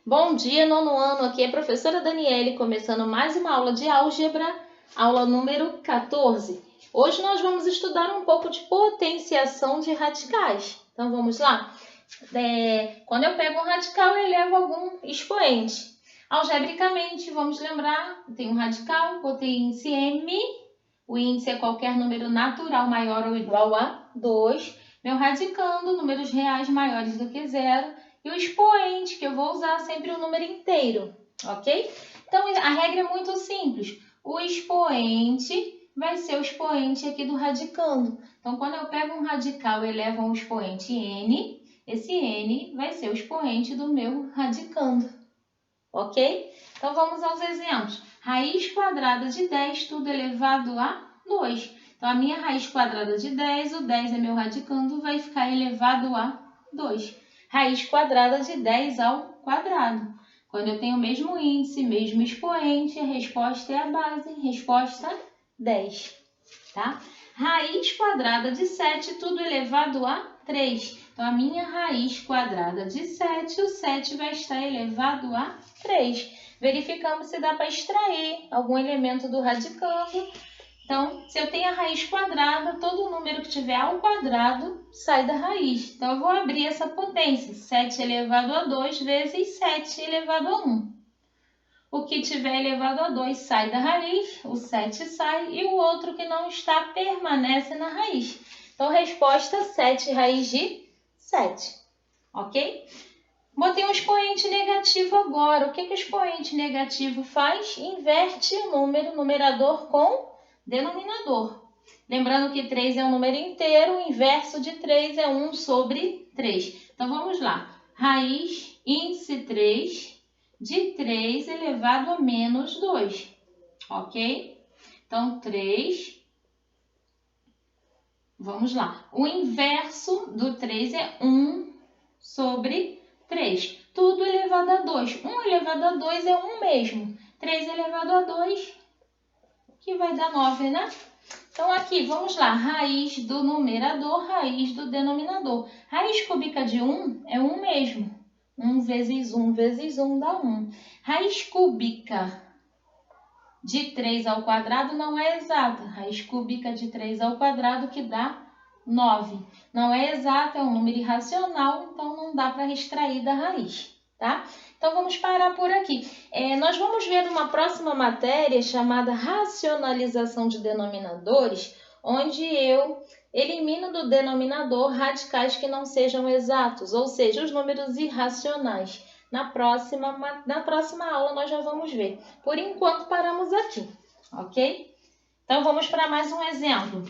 Bom dia, nono ano. Aqui é a professora Daniele, começando mais uma aula de álgebra, aula número 14. Hoje nós vamos estudar um pouco de potenciação de radicais. Então vamos lá? Quando eu pego um radical, eu elevo algum expoente. Algebricamente, vamos lembrar, tem um radical, potência m, o índice é qualquer número natural maior ou igual a 2. Meu radicando, números reais maiores do que 0. E o expoente, que eu vou usar sempre o número inteiro, ok? Então, a regra é muito simples. O expoente vai ser o expoente aqui do radicando. Então, quando eu pego um radical e elevo um expoente n, esse n vai ser o expoente do meu radicando, ok? Então, vamos aos exemplos. Raiz quadrada de 10, tudo elevado a 2. Então, a minha raiz quadrada de 10, o 10 é meu radicando, vai ficar elevado a 2. Raiz quadrada de 10 ao quadrado. Quando eu tenho o mesmo índice, mesmo expoente, a resposta é a base, resposta 10, tá? Raiz quadrada de 7, tudo elevado a 3. Então, a minha raiz quadrada de 7, o 7 vai estar elevado a 3. Verificamos se dá para extrair algum elemento do radicando. Então, se eu tenho a raiz quadrada, todo número que tiver ao quadrado sai da raiz. Então, eu vou abrir essa potência, 7 elevado a 2 vezes 7 elevado a 1. O que tiver elevado a 2 sai da raiz, o 7 sai, e o outro que não está permanece na raiz. Então, resposta 7 raiz de 7, ok? Botei um expoente negativo agora. O que o expoente negativo faz? Inverte o numerador com denominador. Lembrando que 3 é um número inteiro, o inverso de 3 é 1 sobre 3. Então, vamos lá. Raiz, índice 3, de 3 elevado a menos 2. Ok? Então, 3. Vamos lá. O inverso do 3 é 1 sobre 3. Tudo elevado a 2. 1 elevado a 2 é 1 mesmo. 3 elevado a 2, que vai dar 9, né? Então, aqui, vamos lá. Raiz do numerador, raiz do denominador. Raiz cúbica de 1 é 1 mesmo. 1 vezes 1 vezes 1 dá 1. Raiz cúbica de 3 ao quadrado não é exata. Raiz cúbica de 3 ao quadrado que dá 9. Não é exata, é um número irracional, então não dá para extrair da raiz, tá? Então, vamos parar por aqui. Nós vamos ver uma próxima matéria chamada racionalização de denominadores, onde eu elimino do denominador radicais que não sejam exatos, ou seja, os números irracionais. Na próxima aula nós já vamos ver. Por enquanto, paramos aqui, ok? Então, vamos para mais um exemplo.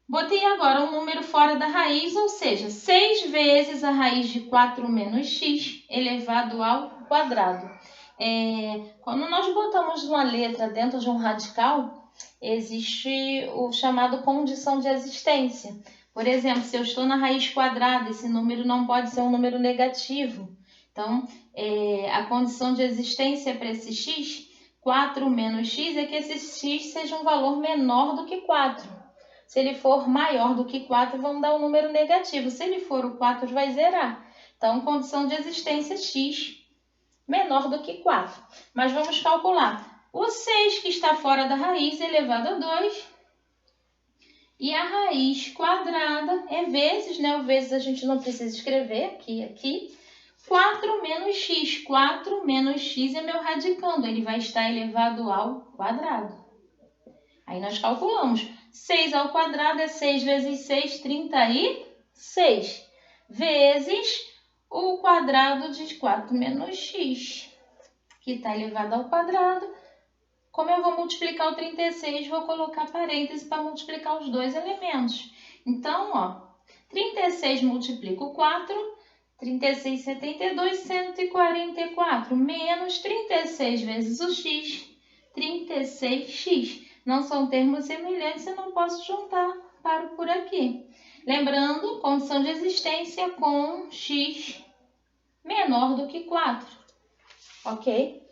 Botei agora um número fora da raiz, ou seja, 6 vezes a raiz de 4 menos x elevado ao quadrado. Quando nós botamos uma letra dentro de um radical, existe o chamado condição de existência. Por exemplo, se eu estou na raiz quadrada, esse número não pode ser um número negativo. Então, a condição de existência para esse x, 4 menos x, é que esse x seja um valor menor do que 4. Se ele for maior do que 4, vamos dar um número negativo. Se ele for o 4, vai zerar. Então, condição de existência x menor do que 4. Mas vamos calcular. O 6 que está fora da raiz elevado a 2. E a raiz quadrada é vezes, né? O vezes a gente não precisa escrever aqui. 4 menos x. 4 menos x é meu radicando. Ele vai estar elevado ao quadrado. Aí nós calculamos. 6 ao quadrado é 6 vezes 6, 36. Vezes o quadrado de 4 menos x, que está elevado ao quadrado. Como eu vou multiplicar o 36, vou colocar parêntese para multiplicar os dois elementos. Então, ó, 36 multiplica o 4, 36, 72, 144, menos 36 vezes o x, 36x. Não são termos semelhantes, eu não posso juntar, paro por aqui. Lembrando, condição de existência com x menor do que 4, ok?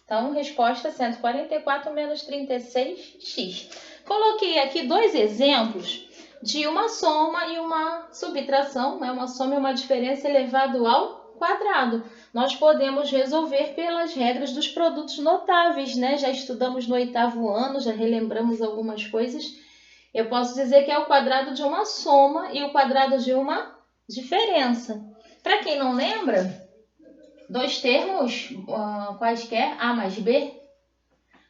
Então, resposta 144 menos 36x. Coloquei aqui dois exemplos de uma soma e uma subtração, né? Uma soma e uma diferença elevado ao quadrado. Nós podemos resolver pelas regras dos produtos notáveis, né? Já estudamos no 8º ano, já relembramos algumas coisas. Eu posso dizer que é o quadrado de uma soma e o quadrado de uma diferença. Para quem não lembra, dois termos quaisquer, A mais B,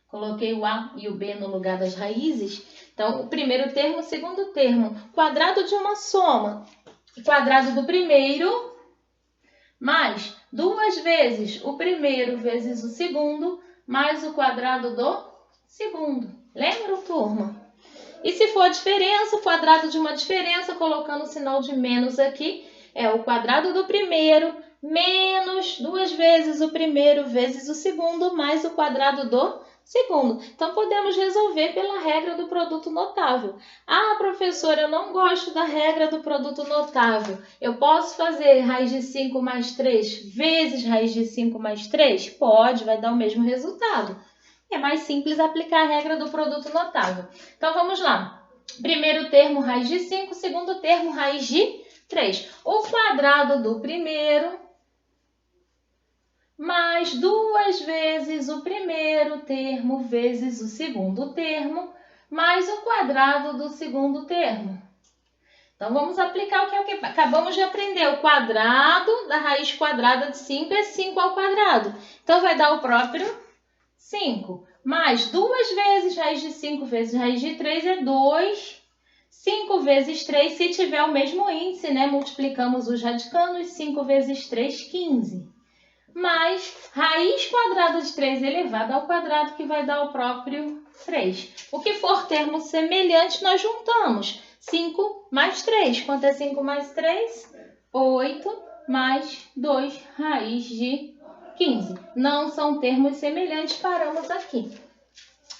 coloquei o A e o B no lugar das raízes. Então, o primeiro termo, o segundo termo, quadrado de uma soma, quadrado do primeiro, mais 2 vezes o primeiro vezes o segundo, mais o quadrado do segundo. Lembram, turma? E se for a diferença, o quadrado de uma diferença, colocando o sinal de menos aqui, é o quadrado do primeiro menos 2 vezes o primeiro vezes o segundo, mais o quadrado do segundo. Então, podemos resolver pela regra do produto notável. Ah, professora, eu não gosto da regra do produto notável. Eu posso fazer raiz de 5 mais 3 vezes raiz de 5 mais 3? Pode, vai dar o mesmo resultado. É mais simples aplicar a regra do produto notável. Então, vamos lá. Primeiro termo, raiz de 5. Segundo termo, raiz de 3. O quadrado do primeiro mais 2 vezes o primeiro termo vezes o segundo termo, mais o quadrado do segundo termo. Então, vamos aplicar o que acabamos de aprender. O quadrado da raiz quadrada de 5 é 5 ao quadrado. Então, vai dar o próprio 5. Mais 2 vezes raiz de 5 vezes raiz de 3 é 2. 5 vezes 3, se tiver o mesmo índice, né? Multiplicamos os radicanos. 5 vezes 3, 15. Mais raiz quadrada de 3 elevado ao quadrado, que vai dar o próprio 3. O que for termo semelhante, nós juntamos. 5 mais 3. Quanto é 5 mais 3? 8 mais 2 raiz de 15. Não são termos semelhantes, paramos aqui.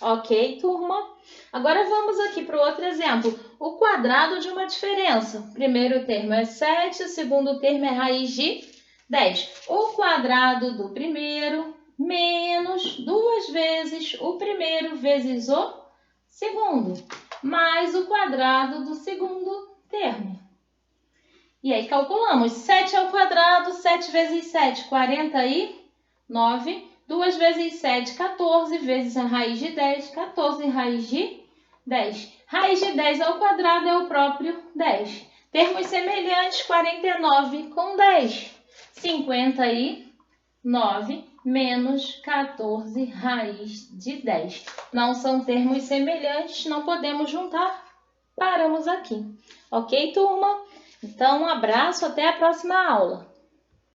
Ok, turma? Agora vamos aqui para o outro exemplo. O quadrado de uma diferença. O primeiro termo é 7, o segundo termo é raiz de 10. O quadrado do primeiro menos 2 vezes o primeiro vezes o segundo, mais o quadrado do segundo termo. E aí calculamos. 7 ao quadrado, 7 vezes 7, 49. 2 vezes 7, 14 vezes a raiz de 10, 14 raiz de 10. Raiz de 10 ao quadrado é o próprio 10. Termos semelhantes, 49 com 10. 59 menos 14 raiz de 10. Não são termos semelhantes, não podemos juntar. Paramos aqui. Ok, turma? Então, um abraço, até a próxima aula.